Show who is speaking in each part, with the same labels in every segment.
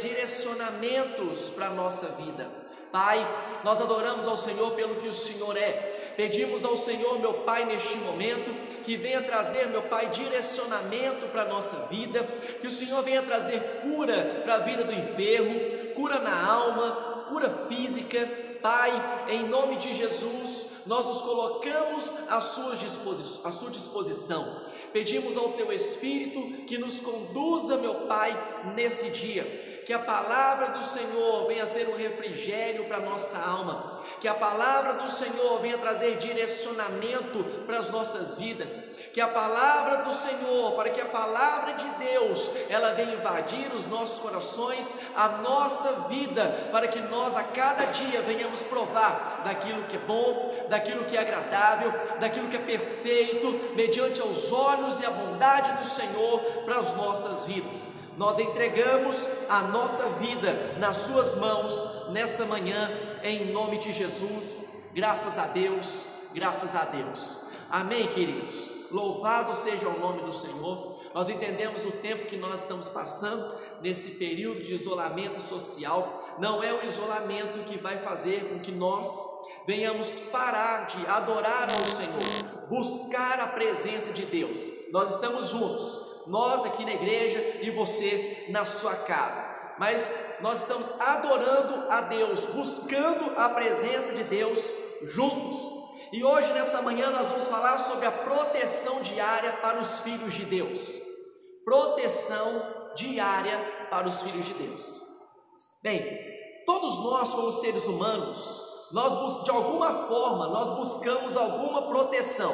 Speaker 1: direcionamentos para a nossa vida. Pai, nós adoramos ao Senhor pelo que o Senhor é. Pedimos ao Senhor, meu Pai, neste momento, que venha trazer, meu Pai, direcionamento para a nossa vida, que o Senhor venha trazer cura para a vida do enfermo, cura na alma, cura física. Pai, em nome de Jesus, nós nos colocamos à sua disposição. Pedimos ao Teu Espírito que nos conduza, meu Pai, nesse dia. Que a palavra do Senhor venha ser um refrigério para a nossa alma, que a palavra do Senhor venha trazer direcionamento para as nossas vidas, que a palavra do Senhor, para que a palavra de Deus, ela venha invadir os nossos corações, a nossa vida, para que nós a cada dia venhamos provar daquilo que é bom, daquilo que é agradável, daquilo que é perfeito, mediante os olhos e a bondade do Senhor para as nossas vidas. Nós entregamos a nossa vida nas suas mãos nessa manhã, em nome de Jesus. Graças a Deus, graças a Deus. Amém, queridos? Louvado seja o nome do Senhor. Nós entendemos o tempo que nós estamos passando nesse período de isolamento social. Não é o isolamento que vai fazer com que nós venhamos parar de adorar ao Senhor, buscar a presença de Deus. Nós estamos juntos, nós aqui na igreja e você na sua casa, mas nós estamos adorando a Deus, buscando a presença de Deus juntos. E hoje, nessa manhã, nós vamos falar sobre a proteção diária para os filhos de Deus. Proteção diária para os filhos de Deus. Bem, todos nós, como seres humanos, de alguma forma, nós buscamos alguma proteção.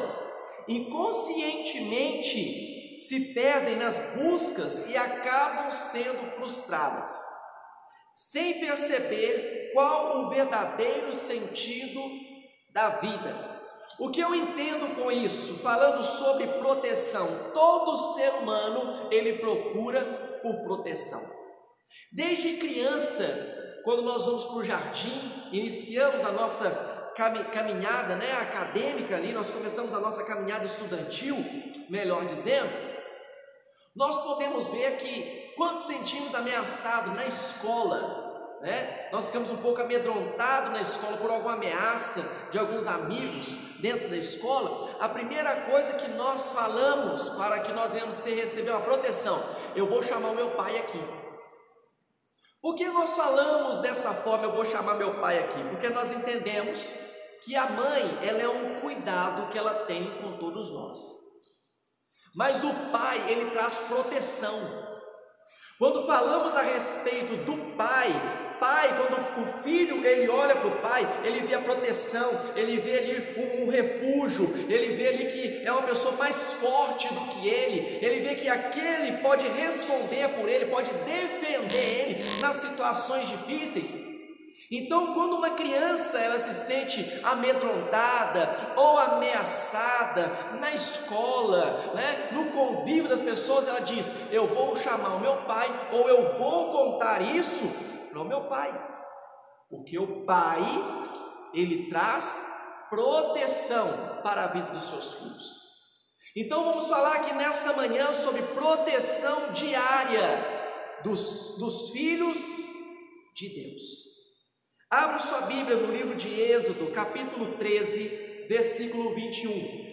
Speaker 1: Inconscientemente, se perdem nas buscas e acabam sendo frustradas, sem perceber qual o verdadeiro sentido da vida. O que eu entendo com isso? Falando sobre proteção, todo ser humano, ele procura por proteção. Desde criança, quando nós vamos para o jardim, iniciamos a nossa caminhada, acadêmica ali, nós começamos a nossa caminhada estudantil, melhor dizendo, nós podemos ver que quando sentimos ameaçados na escola, nós ficamos um pouco amedrontados na escola por alguma ameaça de alguns amigos dentro da escola, a primeira coisa que nós falamos para que nós venhamos receber uma proteção: eu vou chamar o meu pai aqui. Por que nós falamos dessa forma, eu vou chamar meu pai aqui? Porque nós entendemos que a mãe, ela é um cuidado que ela tem com todos nós. Mas o pai, ele traz proteção. Quando falamos a respeito do pai, quando o filho, ele olha para o pai, ele vê a proteção, ele vê ali um refúgio, ele vê ali que é uma pessoa mais forte do que ele vê que aquele pode responder por ele, pode defender ele nas situações difíceis. Então, quando uma criança ela se sente amedrontada ou ameaçada na escola, no convívio das pessoas, ela diz: eu vou chamar o meu pai, ou eu vou contar isso para o meu pai, porque o pai, ele traz proteção para a vida dos seus filhos. Então vamos falar aqui nessa manhã sobre proteção diária dos filhos de Deus. Abra sua Bíblia no livro de Êxodo, capítulo 13, versículo 21.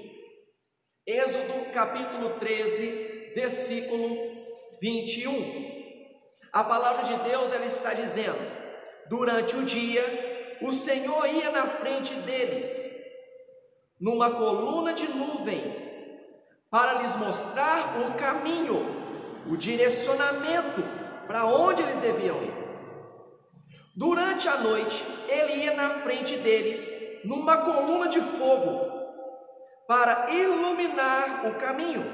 Speaker 1: Êxodo, capítulo 13, versículo 21. A palavra de Deus, ela está dizendo: durante o dia, o Senhor ia na frente deles, numa coluna de nuvem, para lhes mostrar o caminho, o direcionamento para onde eles deviam ir. Durante a noite, ele ia na frente deles, numa coluna de fogo, para iluminar o caminho,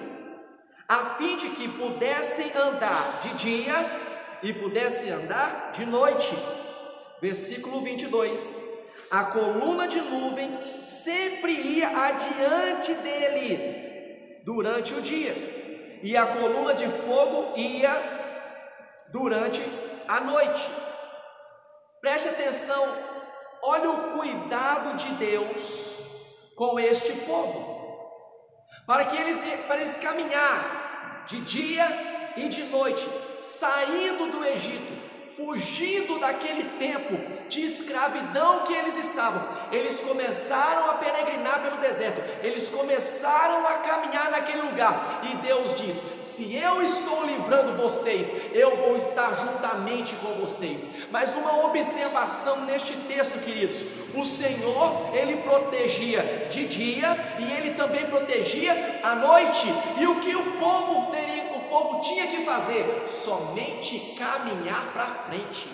Speaker 1: a fim de que pudessem andar de dia e pudessem andar de noite. Versículo 22. A coluna de nuvem sempre ia adiante deles durante o dia, e a coluna de fogo ia durante a noite. Preste atenção, olha o cuidado de Deus com este povo, para eles caminhar de dia e de noite, saindo do Egito, fugindo daquele tempo de escravidão que eles estavam, eles começaram a peregrinar pelo deserto, eles começaram a caminhar naquele lugar, e Deus diz: se eu estou livrando vocês, eu vou estar juntamente com vocês. Mas uma observação neste texto, queridos: o Senhor, Ele protegia de dia e Ele também protegia à noite, e o que o povo tinha que fazer? Somente caminhar para frente,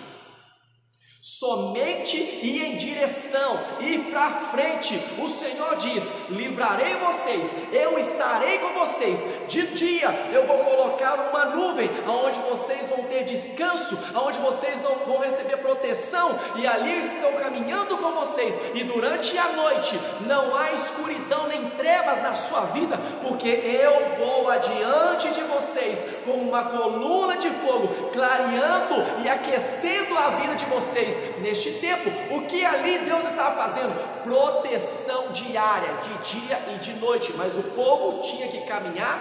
Speaker 1: somente ir em direção, ir para frente. O Senhor diz: livrarei vocês, eu estarei com vocês. De dia eu vou colocar uma nuvem, aonde vocês vão ter descanso, aonde vocês não vão receber proteção, e ali eu estou caminhando com vocês. E durante a noite não há escuridão nem trevas na sua vida, porque eu vou adiante de vocês como uma coluna de fogo, clareando e aquecendo a vida de vocês. Neste tempo, o que ali Deus estava fazendo? Proteção diária, de dia e de noite, mas o povo tinha que caminhar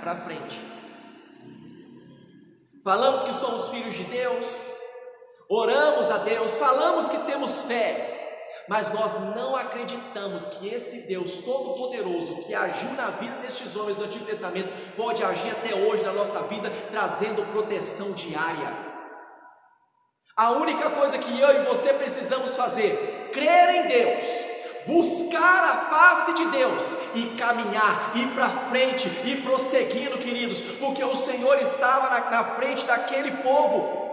Speaker 1: para frente. Falamos que somos filhos de Deus, oramos a Deus, falamos que temos fé, mas nós não acreditamos que esse Deus Todo-Poderoso, que agiu na vida destes homens do Antigo Testamento, pode agir até hoje na nossa vida, trazendo proteção diária. A única coisa que eu e você precisamos fazer: crer em Deus, buscar a face de Deus e caminhar, ir para frente, ir prosseguindo, queridos, porque o Senhor estava na frente daquele povo.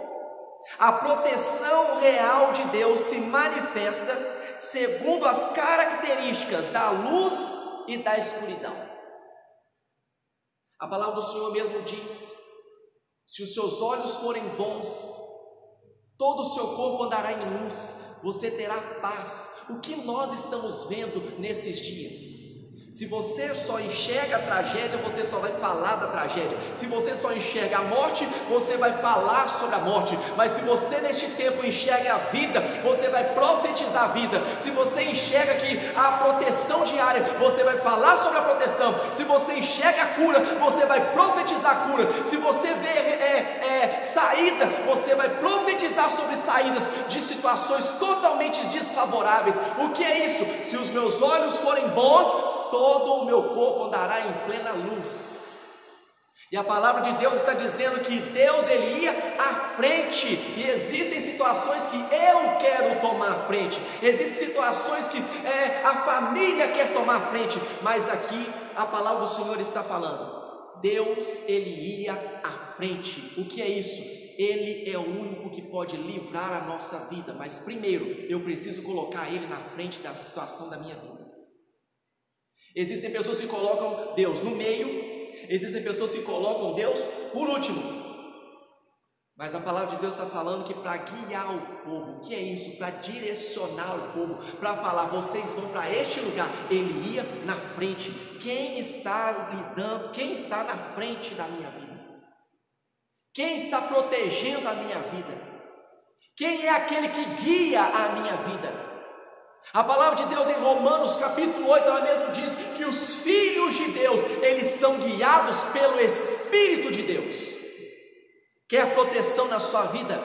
Speaker 1: A proteção real de Deus se manifesta segundo as características da luz e da escuridão. A palavra do Senhor mesmo diz: se os seus olhos forem bons, todo o seu corpo andará em luz, você terá paz. O que nós estamos vendo nesses dias? Se você só enxerga a tragédia, você só vai falar da tragédia. Se você só enxerga a morte, você vai falar sobre a morte. Mas se você neste tempo enxerga a vida, você vai profetizar a vida. Se você enxerga que a proteção diária, você vai falar sobre a proteção. Se você enxerga a cura, você vai profetizar a cura. Se você vê saída, você vai profetizar sobre saídas de situações totalmente desfavoráveis. O que é isso? Se os meus olhos forem bons, todo o meu corpo andará em plena luz. E a palavra de Deus está dizendo que Deus, Ele ia à frente. E existem situações que eu quero tomar à frente, existem situações que a família quer tomar à frente, mas aqui a palavra do Senhor está falando: Deus, Ele ia à frente. O que é isso? Ele é o único que pode livrar a nossa vida, mas primeiro eu preciso colocar Ele na frente da situação da minha vida. Existem pessoas que colocam Deus no meio, existem pessoas que colocam Deus por último, mas a palavra de Deus está falando que para guiar o povo, o que é isso? Para direcionar o povo, para falar: vocês vão para este lugar. Ele ia na frente. Quem está lidando, quem está na frente da minha vida? Quem está protegendo a minha vida? Quem é aquele que guia a minha vida? A palavra de Deus em Romanos capítulo 8, ela mesmo diz que os filhos de Deus, eles são guiados pelo Espírito de Deus. Quer proteção na sua vida?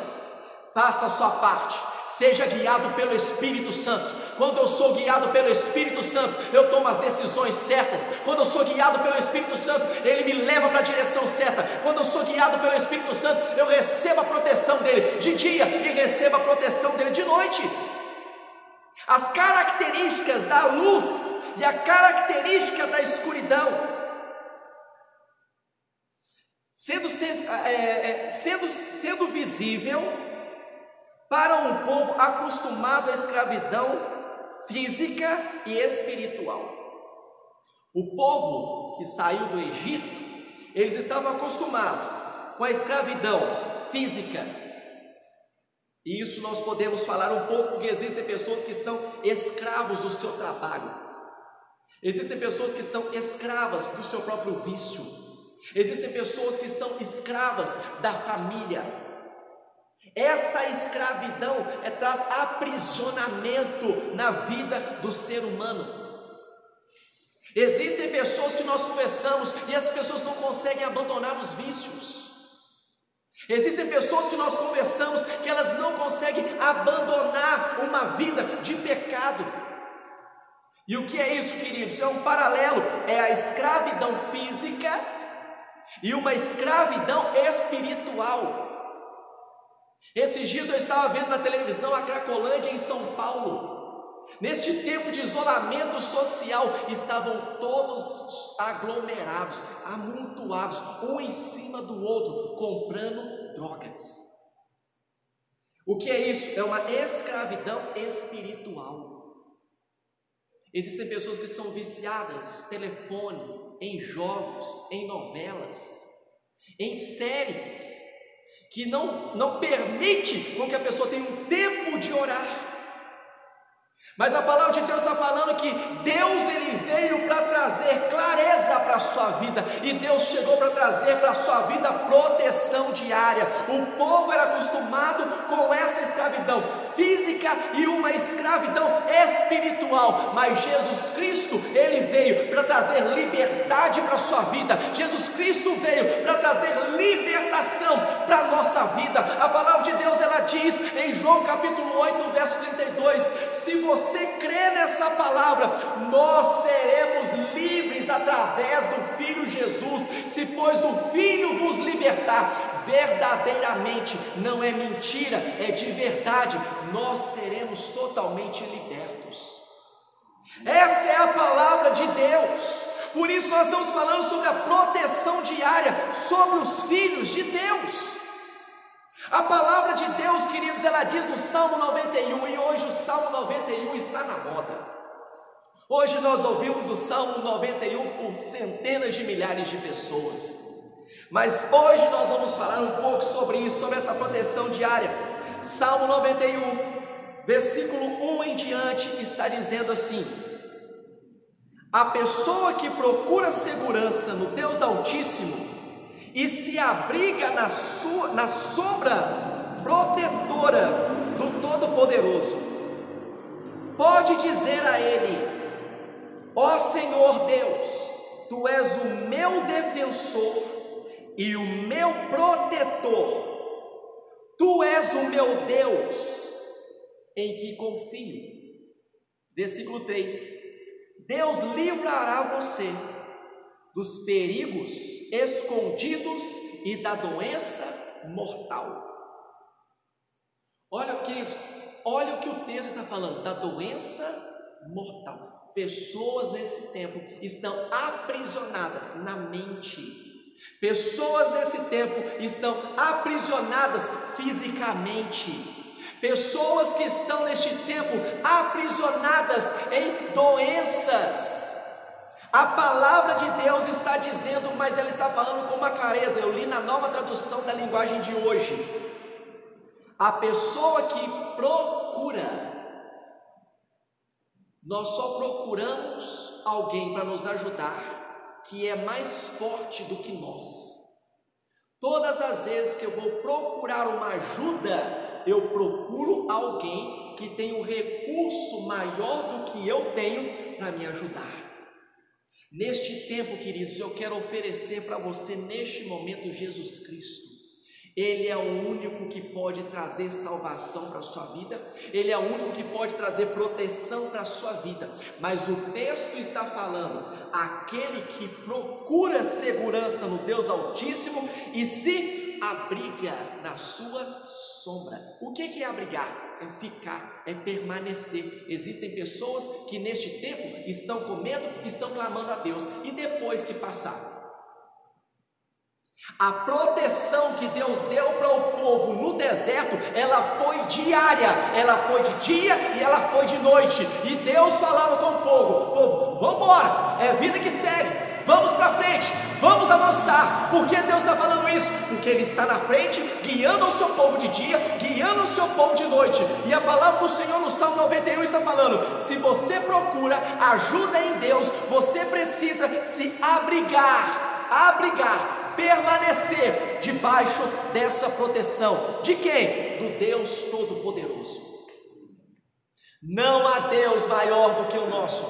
Speaker 1: Faça a sua parte, seja guiado pelo Espírito Santo. Quando eu sou guiado pelo Espírito Santo, eu tomo as decisões certas. Quando eu sou guiado pelo Espírito Santo, Ele me leva para a direção certa. Quando eu sou guiado pelo Espírito Santo, eu recebo a proteção dEle de dia e recebo a proteção dEle de noite. As características da luz e a característica da escuridão, sendo visível para um povo acostumado à escravidão física e espiritual. O povo que saiu do Egito, eles estavam acostumados com a escravidão física. E isso nós podemos falar um pouco, porque existem pessoas que são escravos do seu trabalho. Existem pessoas que são escravas do seu próprio vício. Existem pessoas que são escravas da família. Essa escravidão traz aprisionamento na vida do ser humano. Existem pessoas que nós conversamos e essas pessoas não conseguem abandonar os vícios. Existem pessoas que nós conversamos que elas consegue abandonar uma vida de pecado. E o que é isso, queridos? É um paralelo, é a escravidão física e uma escravidão espiritual. Esses dias eu estava vendo na televisão a Cracolândia em São Paulo. Neste tempo de isolamento social, estavam todos aglomerados, amontoados, um em cima do outro, comprando drogas. O que é isso? É uma escravidão espiritual. Existem pessoas que são viciadas em telefone, em jogos, em novelas, em séries, que não permite com que a pessoa tenha um tempo de orar. Mas a palavra de Deus está falando que Deus ele veio para trazer clareza para a sua vida, e Deus chegou para trazer para a sua vida proteção diária. O povo era acostumado com essa escravidão física e uma escravidão espiritual, mas Jesus Cristo ele veio para trazer liberdade para a sua vida. Jesus Cristo veio para trazer libertação para a nossa vida. A palavra de Deus ela diz em João capítulo 8 verso 32, se você crê nessa palavra, nós seremos livres através do Filho Jesus. Se pois o Filho vos libertar, verdadeiramente, não é mentira, é de verdade, nós seremos totalmente libertos. Essa é a palavra de Deus. Por isso nós estamos falando sobre a proteção diária sobre os filhos de Deus. A palavra de Deus, queridos, ela diz no Salmo 91, e hoje o Salmo 91 está na moda. Hoje nós ouvimos o Salmo 91 por centenas de milhares de pessoas. Mas hoje nós vamos falar um pouco sobre isso, sobre essa proteção diária. Salmo 91, versículo 1 em diante, está dizendo assim: a pessoa que procura segurança no Deus Altíssimo e se abriga na sombra protetora do Todo-Poderoso, pode dizer a Ele: ó Senhor Deus, Tu és o meu defensor e o meu protetor, Tu és o meu Deus em que confio. Versículo 3: Deus livrará você dos perigos escondidos e da doença mortal. Olha, queridos, olha o que o texto está falando, da doença mortal. Pessoas nesse tempo estão aprisionadas na mente. Pessoas nesse tempo estão aprisionadas fisicamente. Pessoas que estão neste tempo aprisionadas em doenças. A palavra de Deus está dizendo, mas ela está falando com uma clareza. Eu li na Nova Tradução da Linguagem de Hoje. A pessoa que procura, nós só procuramos alguém para nos ajudar que é mais forte do que nós. Todas as vezes que eu vou procurar uma ajuda, eu procuro alguém que tem um recurso maior do que eu tenho para me ajudar. Neste tempo, queridos, eu quero oferecer para você neste momento Jesus Cristo. Ele é o único que pode trazer salvação para a sua vida, Ele é o único que pode trazer proteção para a sua vida. Mas o texto está falando, aquele que procura segurança no Deus Altíssimo e se abriga na sua sombra. O que é abrigar? É ficar, é permanecer. Existem pessoas que neste tempo estão com medo, estão clamando a Deus, e depois que passar, a proteção que Deus deu para o povo no deserto, ela foi diária, ela foi de dia e ela foi de noite. E Deus falava com o povo: vamos embora, é vida que segue, vamos para frente, vamos avançar. Por que Deus está falando isso? Porque Ele está na frente, guiando o seu povo de dia, guiando o seu povo de noite. E a palavra do Senhor no Salmo 91 está falando: se você procura ajuda em Deus, você precisa se abrigar, permanecer debaixo dessa proteção. De quem? Do Deus Todo-Poderoso. Não há Deus maior do que o nosso.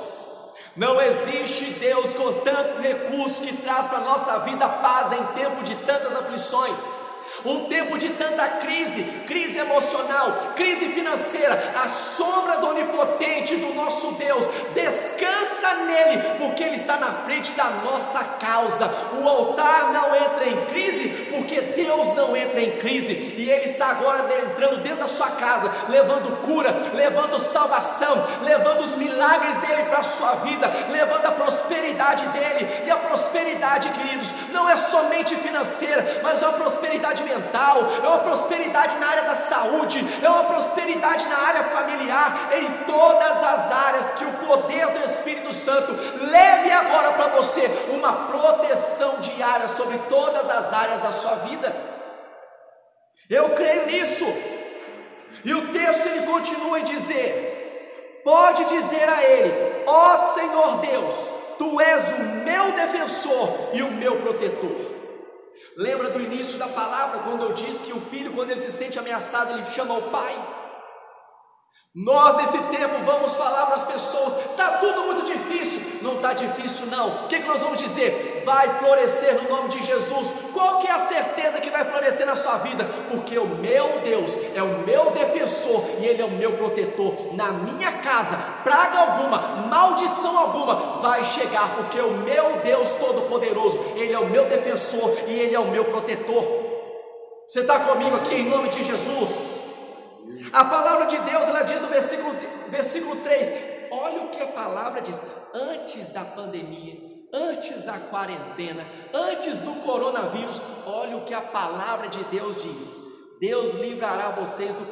Speaker 1: Não existe Deus com tantos recursos que traz para a nossa vida paz em tempo de tantas aflições. Um tempo de tanta crise, crise emocional, crise financeira, a sombra do onipotente do nosso Deus, descansa nele, porque ele está na frente da nossa causa. O altar não entra em crise, porque Deus não entra em crise, e ele está agora entrando dentro da sua casa, levando cura, levando salvação, levando os milagres dele para a sua vida, levando a prosperidade dele. E a prosperidade, queridos, não é somente financeira, mas é uma prosperidade mental, é uma prosperidade na área da saúde, é uma prosperidade na área familiar, em todas as áreas. Que o poder do Espírito Santo leve agora para você uma proteção diária sobre todas as áreas da sua vida. Eu creio nisso. E o texto ele continua a dizer: pode dizer a ele: ó Senhor Deus, tu és o meu defensor e o meu protetor. Lembra do início da palavra, quando eu disse que o filho, quando ele se sente ameaçado, ele chama o pai? Nós nesse tempo vamos falar para as pessoas: está tudo muito difícil. Não está difícil não. O que nós vamos dizer? Vai florescer no nome de Jesus. Qual que é a certeza que vai florescer na sua vida? Porque o meu Deus é o meu defensor e Ele é o meu protetor. Na minha casa, praga alguma, maldição alguma vai chegar, porque o meu Deus Todo-Poderoso, Ele é o meu defensor e Ele é o meu protetor. Você está comigo aqui em nome de Jesus? A palavra de Deus, ela diz no versículo 3, olha o que a palavra diz: antes da pandemia, antes da quarentena, antes do coronavírus, olha o que a palavra de Deus diz: Deus livrará vocês dos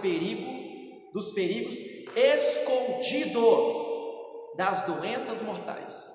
Speaker 1: perigos escondidos, das doenças mortais.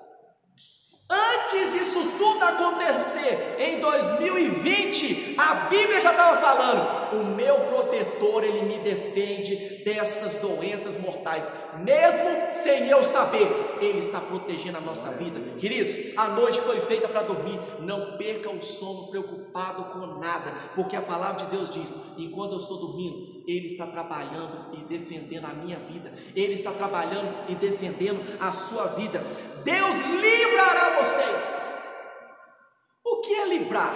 Speaker 1: Antes disso tudo acontecer, em 2020, a Bíblia já estava falando: o meu protetor, ele me defende dessas doenças mortais, mesmo sem eu saber, ele está protegendo a nossa vida. Queridos, a noite foi feita para dormir, não perca o sono preocupado com nada, porque a palavra de Deus diz: enquanto eu estou dormindo, ele está trabalhando e defendendo a minha vida, ele está trabalhando e defendendo a sua vida. Deus livrará vocês. O que é livrar?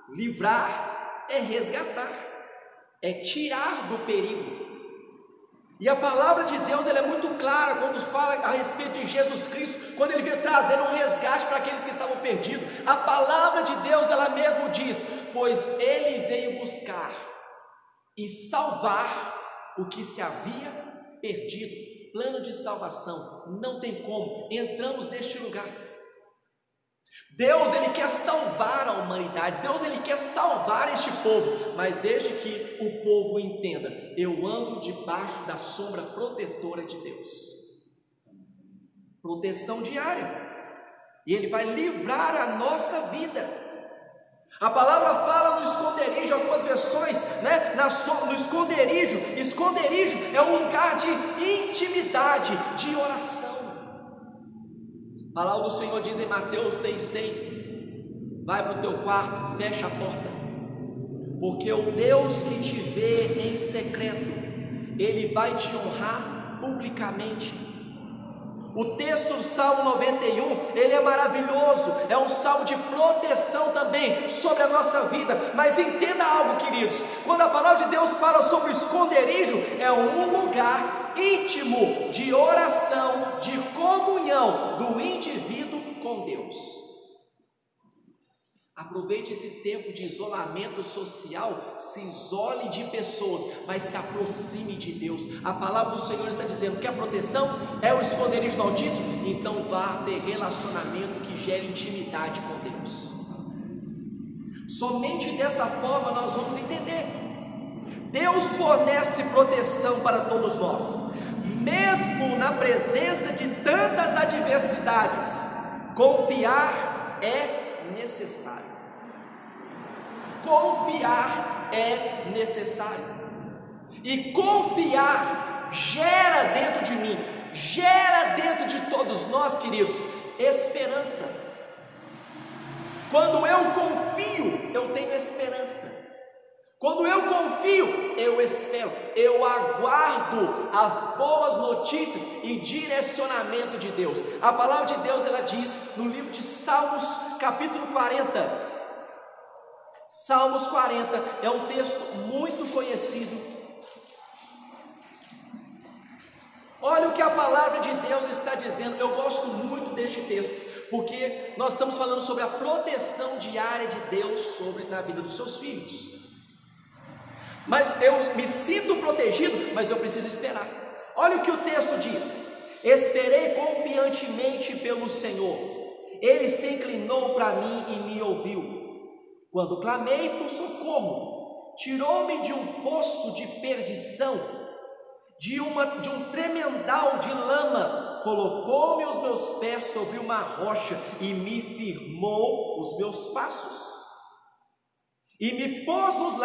Speaker 1: Livrar é resgatar, é tirar do perigo. E a palavra de Deus, ela é muito clara quando fala a respeito de Jesus Cristo, quando ele veio trazer um resgate para aqueles que estavam perdidos. A palavra de Deus, ela mesmo diz: pois ele veio buscar e salvar o que se havia perdido. Plano de salvação, não tem como, entramos neste lugar. Deus, ele quer salvar a humanidade, Deus, ele quer salvar este povo, mas desde que o povo entenda: eu ando debaixo da sombra protetora de Deus, proteção diária, e ele vai livrar a nossa vida. A palavra fala no esconderijo, algumas versões, no esconderijo. Esconderijo é um lugar de intimidade, de oração. A palavra do Senhor diz em Mateus 6,6: vai para o teu quarto, fecha a porta, porque o Deus que te vê em secreto, Ele vai te honrar publicamente. O texto do Salmo 91, ele é maravilhoso, é um salmo de proteção também sobre a nossa vida. Mas entenda algo, queridos: quando a palavra de Deus fala sobre o esconderijo, é um lugar íntimo de oração, de comunhão do indivíduo com Deus. Aproveite esse tempo de isolamento social, se isole de pessoas, mas se aproxime de Deus. A palavra do Senhor está dizendo que a proteção é o esconderijo do Altíssimo. Então vá ter relacionamento que gere intimidade com Deus. Somente dessa forma nós vamos entender. Deus fornece proteção para todos nós, mesmo na presença de tantas adversidades. Confiar é necessário. Confiar é necessário. E confiar gera dentro de mim, gera dentro de todos nós, queridos, esperança. Quando eu confio, eu tenho esperança. Quando eu confio, eu espero, eu aguardo as boas notícias e direcionamento de Deus. A palavra de Deus, ela diz no livro de Salmos, capítulo 40, Salmos 40 é um texto muito conhecido. Olha o que a palavra de Deus está dizendo. Eu gosto muito deste texto, porque nós estamos falando sobre a proteção diária de Deus na vida dos seus filhos. Mas eu me sinto protegido, mas eu preciso esperar. Olha o que o texto diz: esperei confiantemente pelo Senhor, Ele se inclinou para mim e me ouviu. Quando clamei por socorro, tirou-me de um poço de perdição, de um tremendal de lama, colocou-me os meus pés sobre uma rocha e me firmou os meus passos. E me pôs nos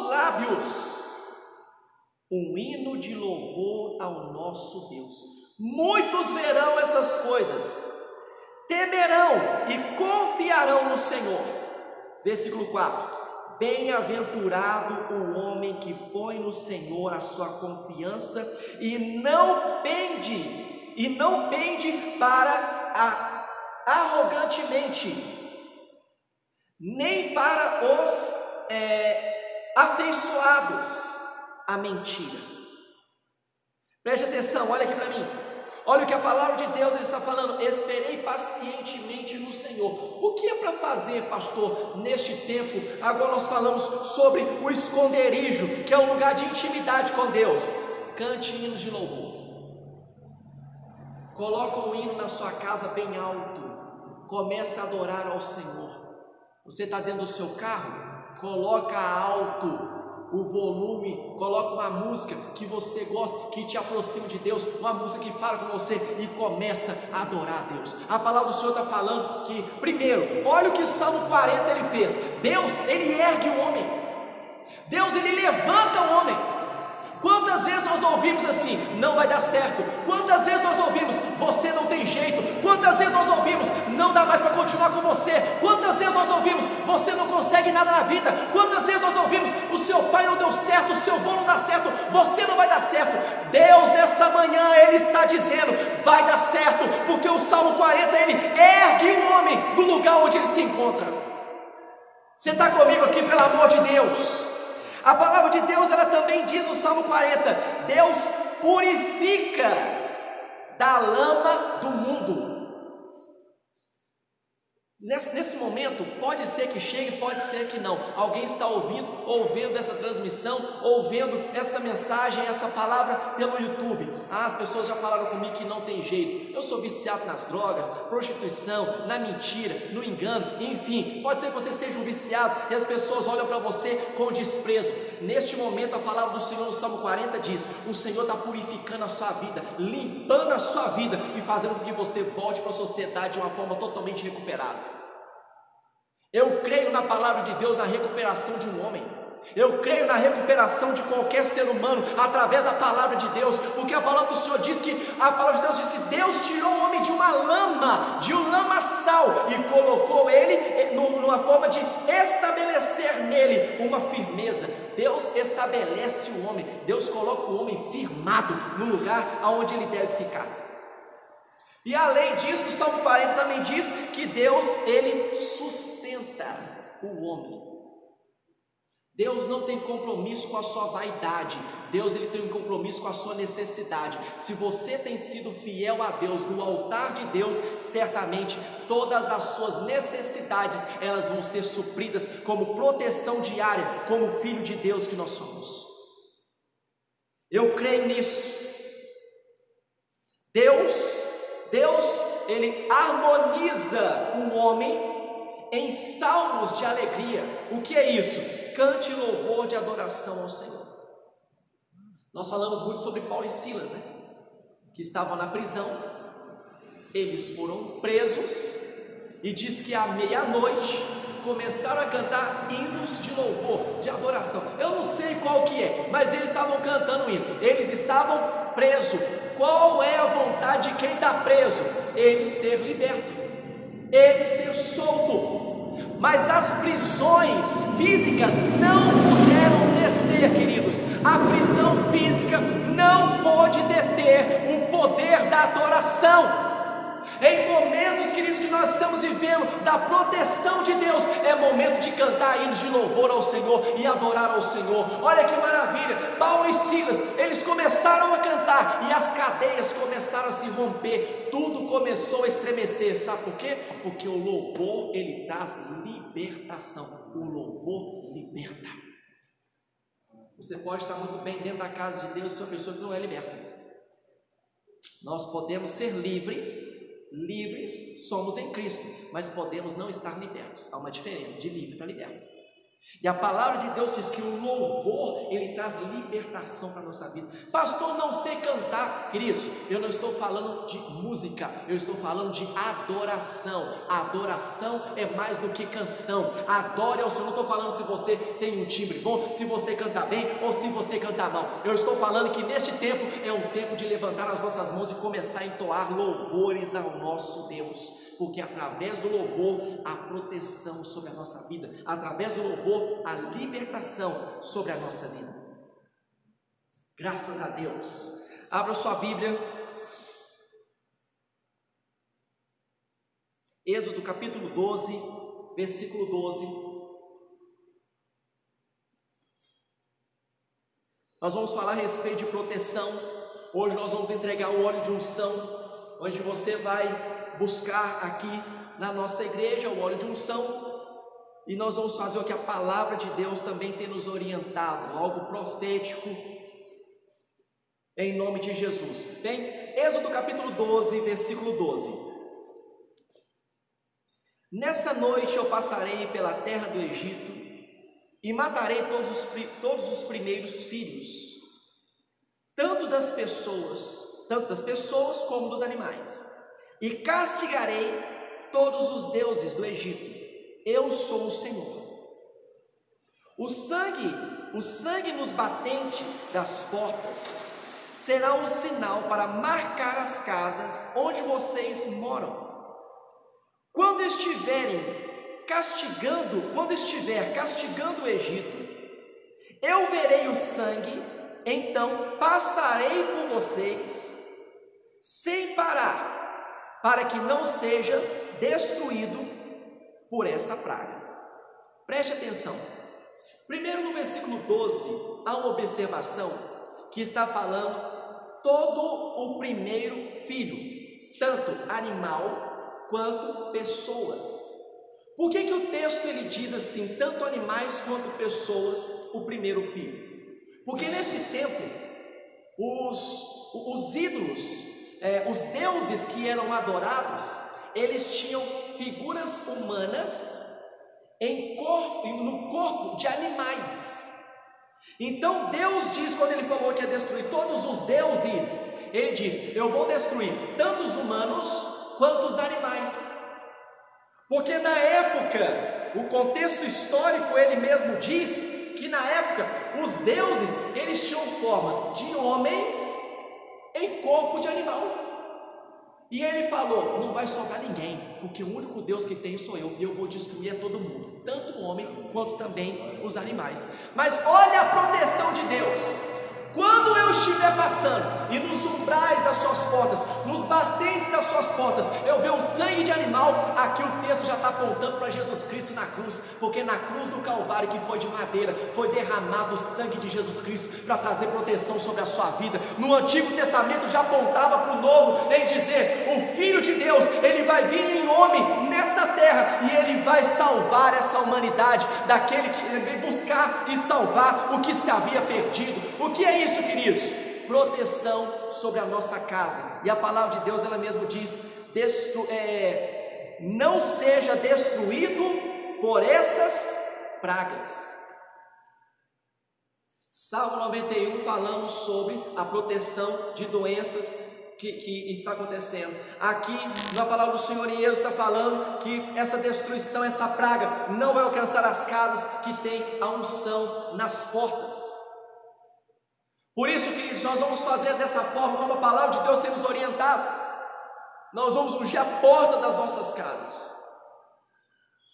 Speaker 1: lábios um hino de louvor ao nosso Deus. Muitos verão essas coisas, temerão e confiarão no Senhor. Versículo 4: bem-aventurado o homem que põe no Senhor a sua confiança e não pende para arrogantemente, nem para os afeiçoados à mentira. Preste atenção, olha aqui para mim. Olha o que a palavra de Deus está falando: esperei pacientemente no Senhor. O que é para fazer, pastor, neste tempo? Agora nós falamos sobre o esconderijo, que é um lugar de intimidade com Deus. Cante hinos de louvor. Coloca um hino na sua casa bem alto. Comece a adorar ao Senhor. Você está dentro do seu carro? Coloca alto o volume, coloca uma música que você gosta, que te aproxima de Deus, uma música que fala com você e começa a adorar a Deus. A palavra do Senhor está falando que, primeiro, olha o que o Salmo 40 ele fez. Deus, ele ergue o homem. Deus, ele levanta o homem. Quantas vezes nós ouvimos assim: não vai dar certo? Quantas vezes nós ouvimos: você não tem jeito? Quantas vezes nós ouvimos: não dá mais para continuar com você? Quantas vezes nós ouvimos: você não consegue nada na vida? Quantas vezes nós ouvimos: o seu pai não deu certo, o seu avô não dá certo, você não vai dar certo? Deus, nessa manhã, Ele está dizendo: vai dar certo, porque o Salmo 40, ele ergue o homem do lugar onde ele se encontra. Você está comigo aqui, pelo amor de Deus? A palavra de Deus, ela também diz no Salmo 40: Deus purifica da lama do mundo. Nesse momento, pode ser que chegue, pode ser que não. Alguém está ouvindo ou vendo essa transmissão, ou vendo essa mensagem, essa palavra pelo YouTube. As pessoas já falaram comigo que não tem jeito. Eu sou viciado nas drogas, prostituição, na mentira, no engano, enfim. Pode ser que você seja um viciado e as pessoas olham para você com desprezo. Neste momento, a palavra do Senhor no Salmo 40 diz: o Senhor está purificando a sua vida, limpando a sua vida e fazendo com que você volte para a sociedade de uma forma totalmente recuperada. Eu creio na palavra de Deus, na recuperação de um homem. Eu creio na recuperação de qualquer ser humano através da palavra de Deus, porque a palavra do Senhor diz que Deus tirou o homem de uma lama, de um lamaçal, e colocou ele numa forma de estabelecer nele uma firmeza. Deus estabelece o homem, Deus coloca o homem firmado no lugar aonde ele deve ficar. E além disso, o Salmo 40 também diz que Deus, ele sustenta o homem. Deus não tem compromisso com a sua vaidade. Deus, ele tem um compromisso com a sua necessidade. Se você tem sido fiel a Deus no altar de Deus, certamente todas as suas necessidades, elas vão ser supridas como proteção diária, como filho de Deus que nós somos. Eu creio nisso. Deus, ele harmoniza o homem em salmos de alegria. O que é isso? Cante louvor de adoração ao Senhor. Nós falamos muito sobre Paulo e Silas, né? Que estavam na prisão. Eles foram presos e diz que à meia-noite começaram a cantar hinos de louvor, de adoração. Eu não sei qual que é, mas eles estavam cantando hino. Eles estavam presos. Qual é a vontade de quem está preso? Ele ser liberto, ele ser solto. Mas as prisões físicas não puderam deter, queridos. A prisão física não pôde deter o poder da adoração. Em momentos, queridos, que nós estamos vivendo da proteção de Deus, é momento de cantar hinos de louvor ao Senhor e adorar ao Senhor. Olha que maravilha, Paulo e Silas, eles começaram a cantar e as cadeias começaram a se romper, tudo começou a estremecer. Sabe por quê? Porque o louvor, ele traz libertação. O louvor liberta. Você pode estar muito bem dentro da casa de Deus, sua pessoa que não é liberta. Nós podemos ser livres somos em Cristo, mas podemos não estar libertos. Há uma diferença de livre para liberto. E a palavra de Deus diz que o louvor, ele traz libertação para a nossa vida. Pastor, não sei cantar. Queridos, eu não estou falando de música, eu estou falando de adoração. A adoração é mais do que canção. Adore ao Senhor. Não estou falando se você tem um timbre bom, se você canta bem ou se você canta mal. Eu estou falando que neste tempo é um tempo de levantar as nossas mãos e começar a entoar louvores ao nosso Deus. Porque através do louvor, a proteção sobre a nossa vida, através do louvor, a libertação sobre a nossa vida. Graças a Deus. Abra sua Bíblia. Êxodo capítulo 12, versículo 12. Nós vamos falar a respeito de proteção. Hoje nós vamos entregar o óleo de unção, onde você vai buscar aqui na nossa igreja o óleo de unção, e nós vamos fazer o que a palavra de Deus também tem nos orientado, algo profético, em nome de Jesus. Bem, Êxodo capítulo 12, versículo 12. Nessa noite eu passarei pela terra do Egito e matarei todos os primeiros filhos, tanto das pessoas como dos animais, e castigarei todos os deuses do Egito. Eu sou o Senhor. O sangue nos batentes das portas será um sinal para marcar as casas onde vocês moram. Quando estiver castigando o Egito, eu verei o sangue, então passarei por vocês sem parar, para que não seja destruído por essa praga. Preste atenção. Primeiro, no versículo 12, há uma observação que está falando todo o primeiro filho, tanto animal quanto pessoas. Por que o texto ele diz assim, tanto animais quanto pessoas, o primeiro filho? Porque nesse tempo, os ídolos, os deuses que eram adorados, eles tinham figuras humanas no corpo de animais. Então Deus diz, quando ele falou que ia destruir todos os deuses, ele diz, eu vou destruir tanto os humanos quanto os animais. Porque na época, o contexto histórico, ele mesmo diz que na época os deuses, eles tinham formas de homens em corpo de animal. E ele falou, não vai sobrar ninguém, porque o único Deus que tem sou eu, e eu vou destruir a todo mundo, tanto o homem quanto também os animais. Mas olha a proteção de Deus. Quando eu estiver passando e nos umbrais das suas portas, nos batentes das suas portas, eu ver um sangue de animal, aqui o texto já está apontando para Jesus Cristo na cruz, porque na cruz do Calvário, que foi de madeira, foi derramado o sangue de Jesus Cristo para trazer proteção sobre a sua vida. No Antigo Testamento já apontava para o Novo em dizer, o Filho de Deus, ele vai vir em homem nessa terra e ele vai salvar essa humanidade daquele que ele veio buscar e salvar o que se havia perdido. O que é isso, queridos? Proteção sobre a nossa casa. E a palavra de Deus, ela mesmo diz, não seja destruído por essas pragas. Salmo 91, falamos sobre a proteção de doenças que está acontecendo. Aqui na palavra do Senhor em Êxodo está falando que essa destruição, essa praga não vai alcançar as casas que tem a unção nas portas. Por isso, queridos, nós vamos fazer dessa forma como a palavra de Deus tem nos orientado. Nós vamos ungir a porta das nossas casas,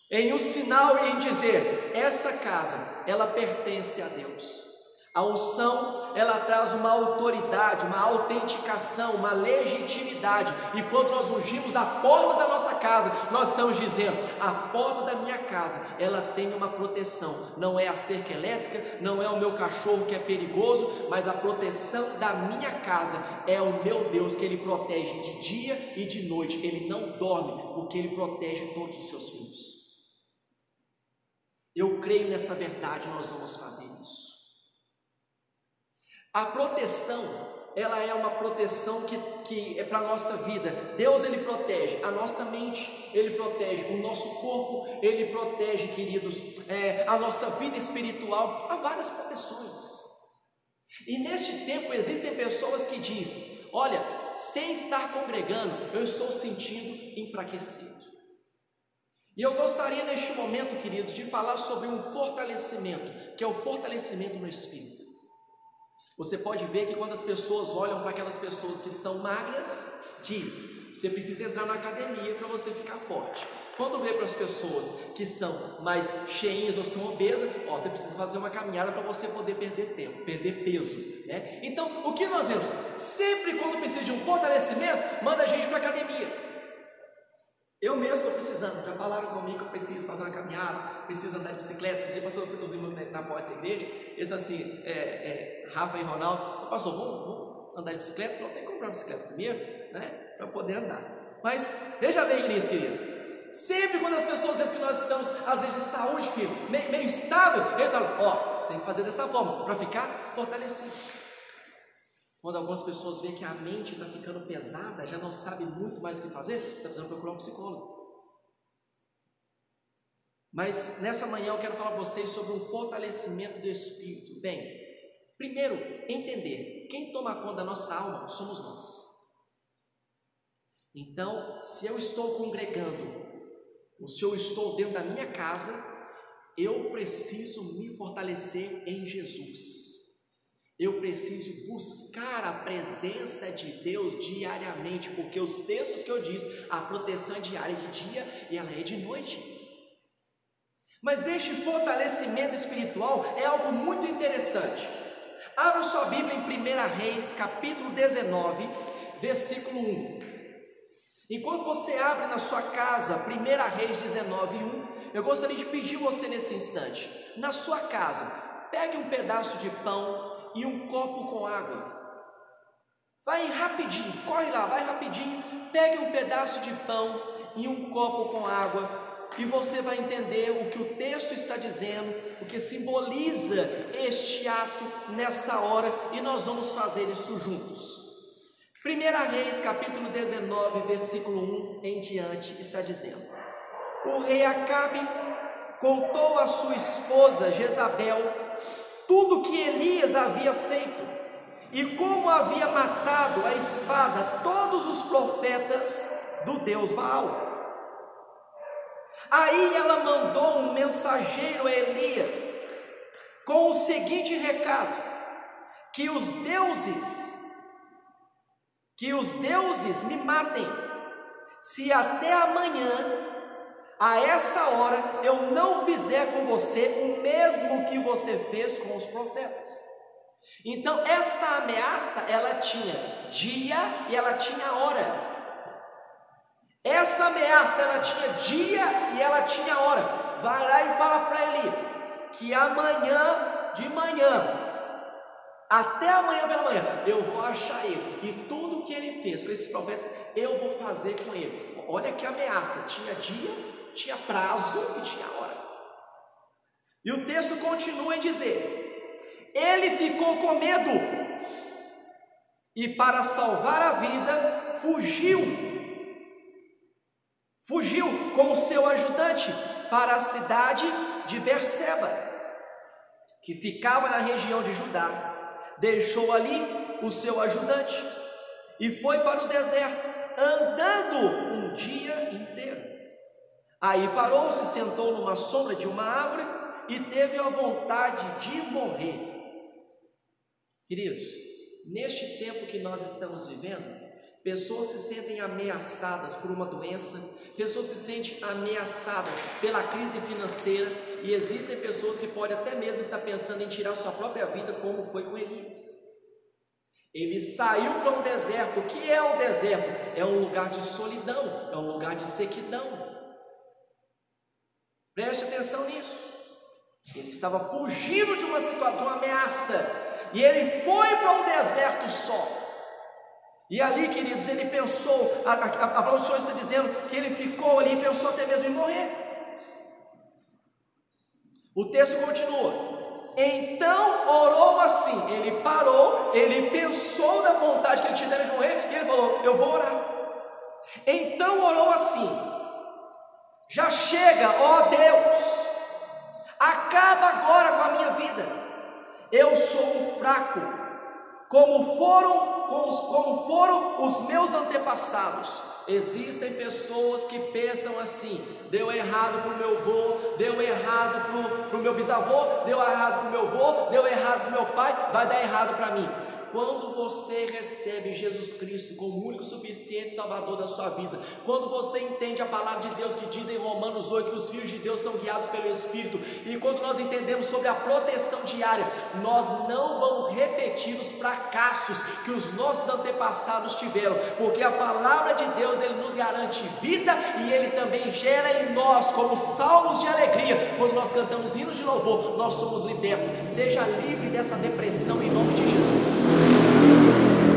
Speaker 1: em um sinal e em dizer, essa casa, ela pertence a Deus. A unção, ela traz uma autoridade, uma autenticação, uma legitimidade. E quando nós ungimos a porta da nossa casa, nós estamos dizendo: a porta da minha casa, ela tem uma proteção. Não é a cerca elétrica, não é o meu cachorro que é perigoso, mas a proteção da minha casa é o meu Deus, que Ele protege de dia e de noite. Ele não dorme, porque Ele protege todos os seus filhos. Eu creio nessa verdade, nós vamos fazer isso. A proteção, ela é uma proteção que é para a nossa vida. Deus, Ele protege a nossa mente, Ele protege o nosso corpo, Ele protege, queridos, a nossa vida espiritual. Há várias proteções. E neste tempo existem pessoas que dizem: olha, sem estar congregando, eu estou sentindo enfraquecido. E eu gostaria neste momento, queridos, de falar sobre um fortalecimento, que é o fortalecimento no Espírito. Você pode ver que quando as pessoas olham para aquelas pessoas que são magras, diz: você precisa entrar na academia para você ficar forte. Quando vê para as pessoas que são mais cheinhas ou são obesas, você precisa fazer uma caminhada para você poder perder tempo, perder peso, né? Então, o que nós vemos? Sempre quando precisa de um fortalecimento, manda a gente para a academia. Eu mesmo estou precisando, já falaram comigo que eu preciso fazer uma caminhada, preciso andar de bicicleta. Você passou os irmãos na porta da igreja, eles assim, Rafa e Ronaldo, passou, vamos andar de bicicleta? Eu tenho que comprar uma bicicleta primeiro, né, para poder andar. Mas veja bem nisso, queridos, sempre quando as pessoas dizem que nós estamos, às vezes, de saúde, filho, meio estável, eles falam: você tem que fazer dessa forma, para ficar fortalecido. Quando algumas pessoas veem que a mente está ficando pesada, já não sabe muito mais o que fazer, você está precisando procurar um psicólogo. Mas nessa manhã eu quero falar para vocês sobre um fortalecimento do Espírito. Bem, primeiro, entender: quem toma conta da nossa alma somos nós. Então, se eu estou congregando, ou se eu estou dentro da minha casa, eu preciso me fortalecer em Jesus. Eu preciso buscar a presença de Deus diariamente, porque os textos que eu disse, a proteção é diária de dia e ela é de noite. Mas este fortalecimento espiritual é algo muito interessante. Abra sua Bíblia em 1 Reis, capítulo 19, versículo 1. Enquanto você abre na sua casa 1 Reis 19, 1, eu gostaria de pedir você nesse instante, na sua casa, pegue um pedaço de pão e um copo com água. Vai rapidinho, corre lá, vai rapidinho, pegue um pedaço de pão e um copo com água, e você vai entender o que o texto está dizendo, o que simboliza este ato nessa hora, e nós vamos fazer isso juntos. 1 Reis, capítulo 19, versículo 1 em diante, está dizendo: o rei Acabe contou à sua esposa Jezabel tudo que Elias havia feito e como havia matado a espada todos os profetas do Deus Baal. Aí ela mandou um mensageiro a Elias com o seguinte recado: que os deuses me matem, se até amanhã, a essa hora, eu não fizer com você o mesmo que você fez com os profetas. Então essa ameaça, ela tinha dia e ela tinha hora. Essa ameaça, ela tinha dia e ela tinha hora. Vai lá e fala para Elias que amanhã de manhã, até amanhã pela manhã, eu vou achar ele, e tudo que ele fez com esses profetas, eu vou fazer com ele. Olha que ameaça, tinha dia, tinha prazo e tinha hora. E o texto continua em dizer: ele ficou com medo e, para salvar a vida, fugiu com seu ajudante para a cidade de Berseba, que ficava na região de Judá. Deixou ali o seu ajudante e foi para o deserto, andando um dia inteiro. Aí parou, se sentou numa sombra de uma árvore e teve a vontade de morrer. Queridos, neste tempo que nós estamos vivendo, pessoas se sentem ameaçadas por uma doença, pessoas se sentem ameaçadas pela crise financeira, e existem pessoas que podem até mesmo estar pensando em tirar sua própria vida, como foi com Elias. Ele saiu para um deserto. O que é um deserto? É um lugar de solidão, é um lugar de sequidão. Preste atenção nisso. Ele estava fugindo de uma situação, de uma ameaça, e ele foi para um deserto só. E ali, queridos, ele pensou, a palavra do Senhor está dizendo que ele ficou ali e pensou até mesmo em morrer. O texto continua: então orou assim. Ele parou, ele pensou na vontade que ele tinha de morrer, e ele falou: eu vou orar. Então orou assim: já chega, ó Deus, acaba agora com a minha vida. Eu sou um fraco, como foram os meus antepassados. Existem pessoas que pensam assim: deu errado para o meu avô, deu errado para o meu bisavô, deu errado para o meu avô, deu errado para o meu pai, vai dar errado para mim. Quando você recebe Jesus Cristo como o único e suficiente Salvador da sua vida, quando você entende a palavra de Deus que diz em Romanos 8 que os filhos de Deus são guiados pelo Espírito, e quando nós entendemos sobre a proteção diária, nós não vamos repetir os fracassos que os nossos antepassados tiveram, porque a palavra de Deus, ele nos garante vida, e ele também gera em nós como salmos de alegria. Quando nós cantamos hinos de louvor, nós somos libertos. Seja livre dessa depressão em nome de Jesus.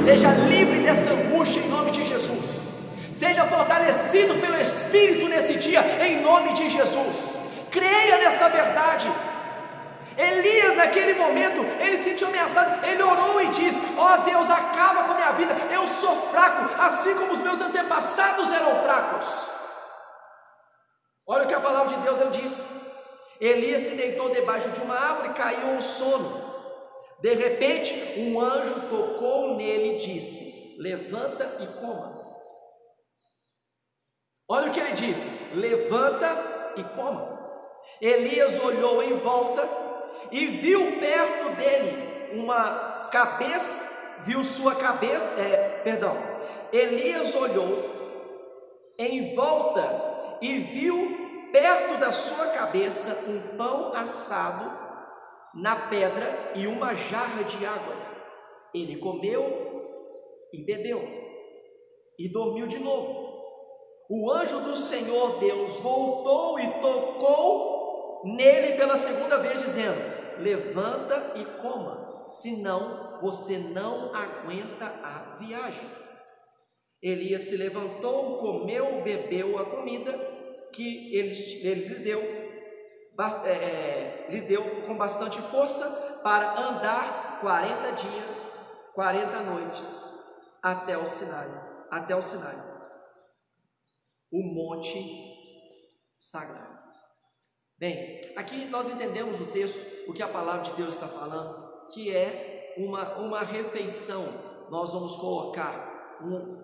Speaker 1: Seja livre dessa angústia em nome de Jesus. Seja fortalecido pelo Espírito nesse dia em nome de Jesus. Creia nessa verdade. Elias, naquele momento, ele se sentiu ameaçado. Ele orou e disse: ó Deus, acaba com a minha vida, eu sou fraco, assim como os meus antepassados eram fracos. Olha o que a palavra de Deus ele diz: Elias se deitou debaixo de uma árvore e caiu ao sono. De repente, um anjo tocou nele e disse: levanta e coma. Olha o que ele diz: levanta e coma. Elias olhou em volta e viu perto dele uma cabeça, Elias olhou em volta e viu perto da sua cabeça um pão assado na pedra e uma jarra de água. Ele comeu e bebeu e dormiu de novo. O anjo do Senhor Deus voltou e tocou nele pela segunda vez, dizendo: levanta e coma, senão você não aguenta a viagem. Elias se levantou, comeu, bebeu a comida que ele lhes deu com bastante força para andar 40 dias, 40 noites até o Sinai, o monte sagrado. Bem, aqui nós entendemos o texto, o que a palavra de Deus está falando, que é uma refeição. Nós vamos colocar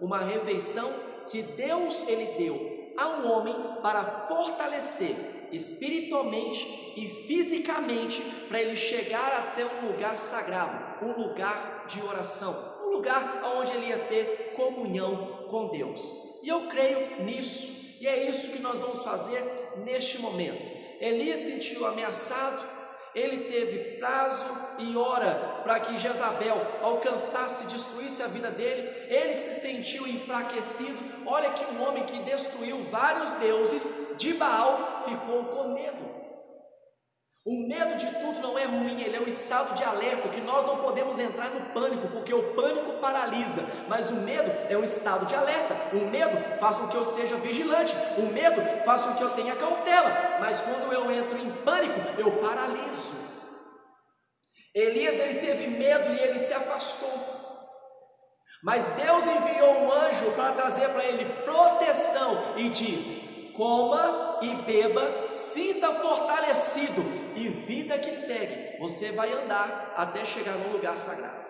Speaker 1: uma refeição que Deus ele deu a um homem para fortalecer espiritualmente e fisicamente, para ele chegar até um lugar sagrado, um lugar de oração, um lugar onde ele ia ter comunhão com Deus. E eu creio nisso, e é isso que nós vamos fazer neste momento. Elias se sentiu ameaçado, ele teve prazo e hora para que Jezabel alcançasse e destruísse a vida dele. Ele se sentiu enfraquecido. Olha que um homem que destruiu vários deuses de Baal ficou com medo. O medo de tudo não é ruim, ele é um estado de alerta, que nós não podemos entrar no pânico, porque o pânico paralisa, mas o medo é um estado de alerta. O medo faz com que eu seja vigilante, o medo faz com que eu tenha cautela, mas quando eu entro em pânico, eu paraliso. Elias ele teve medo e ele se afastou, mas Deus enviou um anjo para trazer para ele proteção e diz: coma e beba, sinta fortalecido, e vida que segue, você vai andar até chegar no lugar sagrado.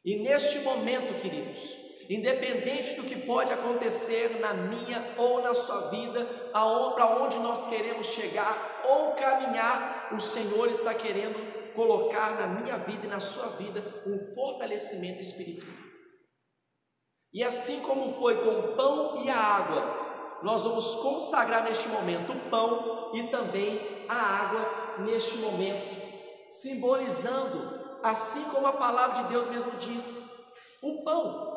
Speaker 1: E neste momento, queridos, independente do que pode acontecer na minha ou na sua vida, para onde nós queremos chegar ou caminhar, o Senhor está querendo colocar na minha vida e na sua vida um fortalecimento espiritual. E assim como foi com o pão e a água, nós vamos consagrar neste momento o pão e também a água neste momento, simbolizando, assim como a palavra de Deus mesmo diz, o pão.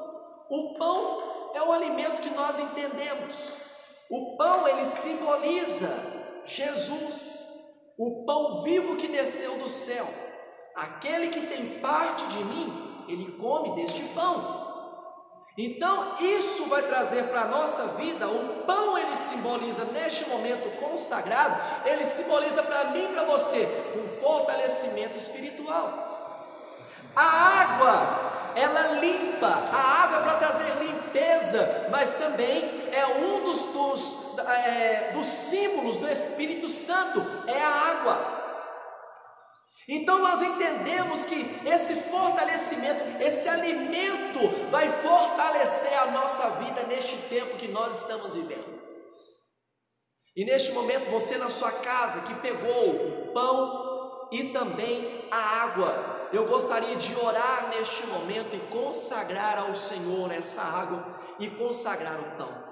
Speaker 1: O pão é o alimento que nós entendemos. O pão, ele simboliza Jesus, o pão vivo que desceu do céu. Aquele que tem parte de mim, ele come deste pão. Então isso vai trazer para a nossa vida, o pão ele simboliza neste momento consagrado, ele simboliza para mim e para você um fortalecimento espiritual. A água, ela limpa, a água é para trazer limpeza, mas também é um dos símbolos do Espírito Santo, é a água. Então nós entendemos que esse fortalecimento, esse alimento vai fortalecer a nossa vida neste tempo que nós estamos vivendo. E neste momento você na sua casa que pegou o pão e também a água, eu gostaria de orar neste momento e consagrar ao Senhor essa água e consagrar o pão.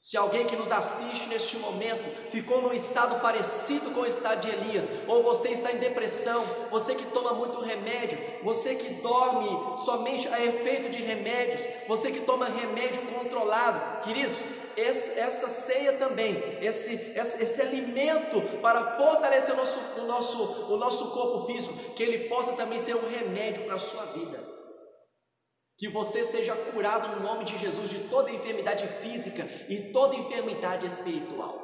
Speaker 1: Se alguém que nos assiste neste momento ficou num estado parecido com o estado de Elias, ou você está em depressão, você que toma muito remédio, você que dorme somente a efeito de remédios, você que toma remédio controlado, queridos, essa ceia também, esse alimento para fortalecer o nosso corpo físico, que ele possa também ser um remédio para a sua vida. Que você seja curado no nome de Jesus de toda enfermidade física e toda enfermidade espiritual.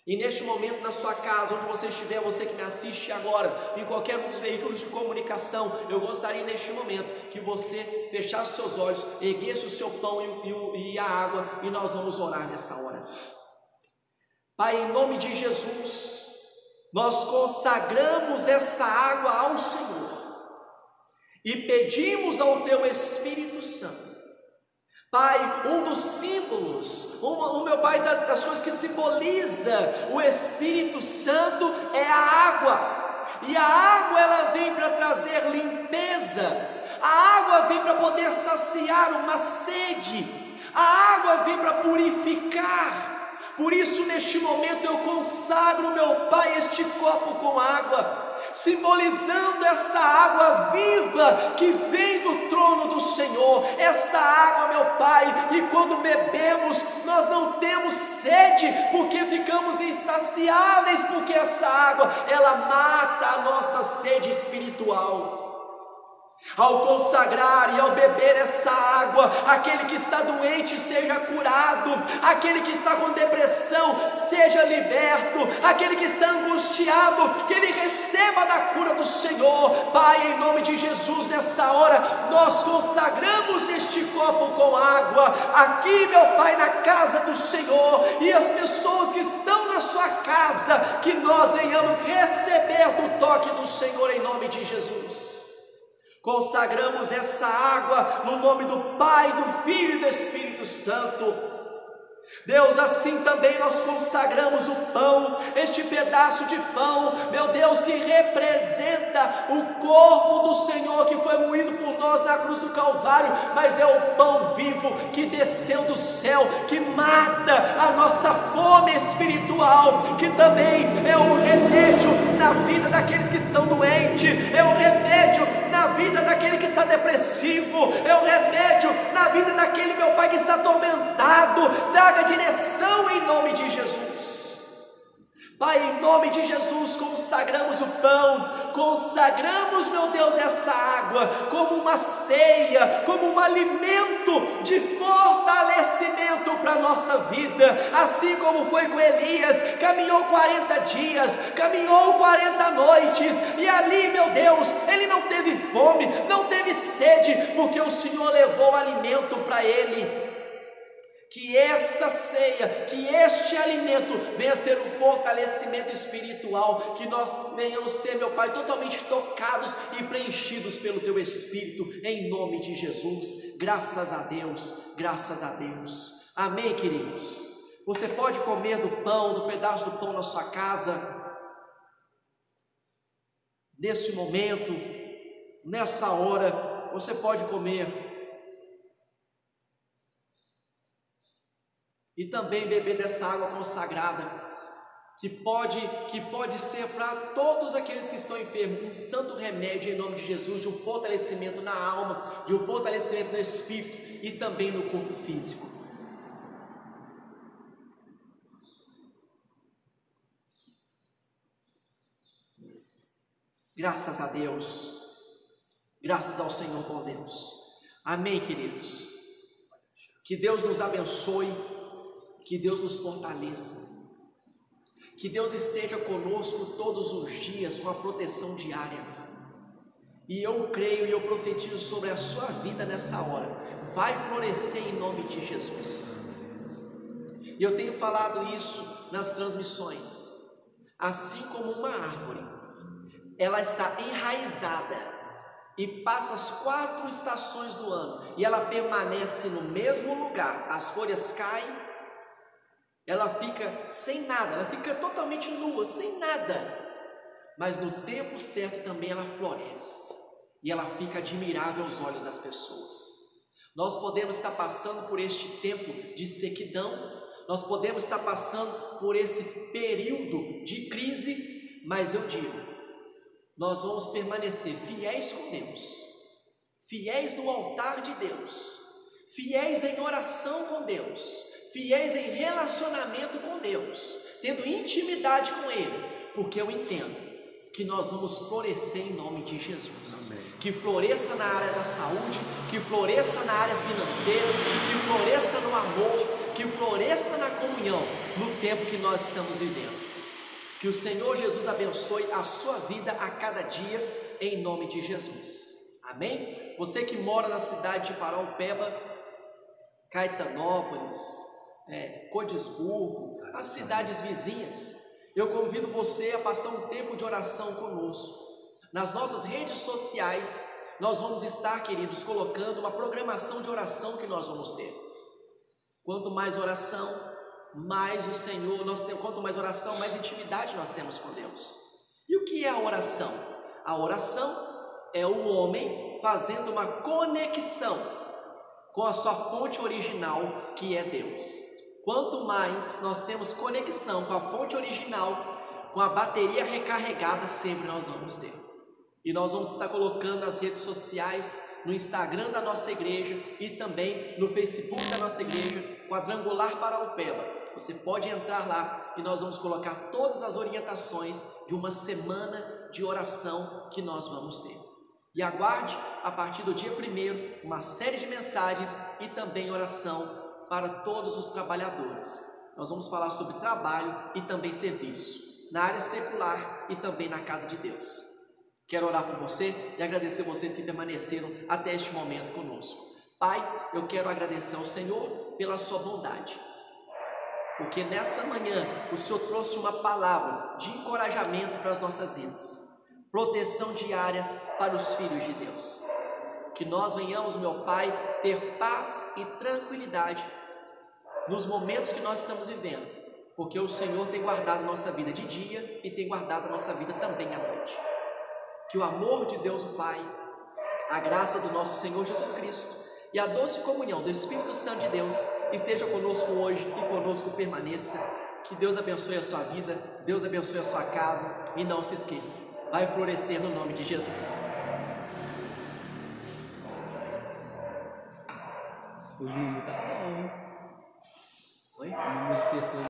Speaker 1: E neste momento na sua casa, onde você estiver, você que me assiste agora, em qualquer um dos veículos de comunicação, eu gostaria neste momento que você fechasse seus olhos, erguesse o seu pão e a água, e nós vamos orar nessa hora. Pai, em nome de Jesus, nós consagramos essa água ao Senhor. E pedimos ao Teu Espírito Santo, Pai, um dos símbolos, meu Pai, das coisas que simboliza o Espírito Santo é a água. E a água ela vem para trazer limpeza, a água vem para poder saciar uma sede, a água vem para purificar. Por isso neste momento eu consagro, meu Pai, este copo com água, simbolizando essa água viva que vem do trono do Senhor, essa água, meu Pai, e quando bebemos, nós não temos sede, porque ficamos insaciáveis, porque essa água, ela mata a nossa sede espiritual. Ao consagrar e ao beber essa água, aquele que está doente seja curado, aquele que está com depressão seja liberto, aquele que está angustiado, que ele receba da cura do Senhor. Pai, em nome de Jesus, nessa hora, nós consagramos este copo com água, aqui, meu Pai, na casa do Senhor, e as pessoas que estão na sua casa, que nós venhamos receber do toque do Senhor, em nome de Jesus. Consagramos essa água no nome do Pai, do Filho e do Espírito Santo. Deus, assim também nós consagramos o pão, este pedaço de pão, meu Deus, que representa o corpo do Senhor que foi moído por nós na cruz do Calvário, mas é o pão vivo que desceu do céu, que mata a nossa fome espiritual, que também é um remédio na vida daqueles que estão doentes, é um remédio na vida daquele que está depressivo, é um remédio na vida daquele, meu Pai, que está atormentado. Traga direção em nome de Jesus. Pai, em nome de Jesus, consagramos o pão, consagramos, meu Deus, essa água como uma ceia, como um alimento de fortalecimento para a nossa vida, assim como foi com Elias, caminhou 40 dias, caminhou 40 noites, e ali, meu Deus, ele não teve fome, não teve sede, porque o Senhor levou alimento para ele. Que essa ceia, que este alimento venha ser um fortalecimento espiritual, que nós venhamos ser, meu Pai, totalmente tocados e preenchidos pelo Teu Espírito, em nome de Jesus. Graças a Deus, graças a Deus. Amém, queridos? Você pode comer do pão, do pedaço do pão na sua casa, nesse momento, nessa hora, você pode comer. e também beber dessa água consagrada, que pode ser para todos aqueles que estão enfermos, um santo remédio em nome de Jesus, de um fortalecimento na alma, de um fortalecimento no espírito e também no corpo físico. Graças a Deus, graças ao Senhor por Deus. Amém, queridos. Que Deus nos abençoe, que Deus nos fortaleça, que Deus esteja conosco todos os dias com a proteção diária. E eu creio e eu profetizo sobre a sua vida nessa hora, vai florescer em nome de Jesus. E eu tenho falado isso nas transmissões, assim como uma árvore, ela está enraizada e passa as 4 estações do ano e ela permanece no mesmo lugar, as folhas caem, ela fica sem nada, ela fica totalmente nua, sem nada, mas no tempo certo também ela floresce e ela fica admirável aos olhos das pessoas. Nós podemos estar passando por este tempo de sequidão, nós podemos estar passando por esse período de crise, mas eu digo, nós vamos permanecer fiéis com Deus, fiéis no altar de Deus, fiéis em oração com Deus, fiéis em relacionamento com Deus, tendo intimidade com Ele, porque eu entendo que nós vamos florescer em nome de Jesus. Amém. Que floresça na área da saúde, que floresça na área financeira, que floresça no amor, que floresça na comunhão, no tempo que nós estamos vivendo. Que o Senhor Jesus abençoe a sua vida a cada dia, em nome de Jesus. Amém? Você que mora na cidade de Paraupeba, Caetanópolis, Codisburgo, as cidades vizinhas, eu convido você a passar um tempo de oração conosco. Nas nossas redes sociais, nós vamos estar, queridos, colocando uma programação de oração que nós vamos ter. Quanto mais oração, mais o Senhor, quanto mais oração, mais intimidade nós temos com Deus. E o que é a oração? A oração é o homem fazendo uma conexão com a sua fonte original, que é Deus. Quanto mais nós temos conexão com a fonte original, com a bateria recarregada, sempre nós vamos ter. E nós vamos estar colocando nas redes sociais, no Instagram da nossa igreja e também no Facebook da nossa igreja, Quadrangular Paraupeba. Você pode entrar lá e nós vamos colocar todas as orientações de uma semana de oração que nós vamos ter. E aguarde, a partir do dia 1º, uma série de mensagens e também oração para todos os trabalhadores. Nós vamos falar sobre trabalho e também serviço, na área secular e também na casa de Deus. Quero orar por você e agradecer vocês que permaneceram até este momento conosco. Pai, eu quero agradecer ao Senhor pela sua bondade, porque nessa manhã o Senhor trouxe uma palavra de encorajamento para as nossas vidas, proteção diária para os filhos de Deus. Que nós venhamos, meu Pai, ter paz e tranquilidade nos momentos que nós estamos vivendo, porque o Senhor tem guardado a nossa vida de dia e tem guardado a nossa vida também à noite. Que o amor de Deus, o Pai, a graça do nosso Senhor Jesus Cristo e a doce comunhão do Espírito Santo de Deus esteja conosco hoje e conosco permaneça. Que Deus abençoe a sua vida, Deus abençoe a sua casa e não se esqueça, vai florescer no nome de Jesus.
Speaker 2: O número tá bom.
Speaker 1: Oi?
Speaker 2: O número de pessoas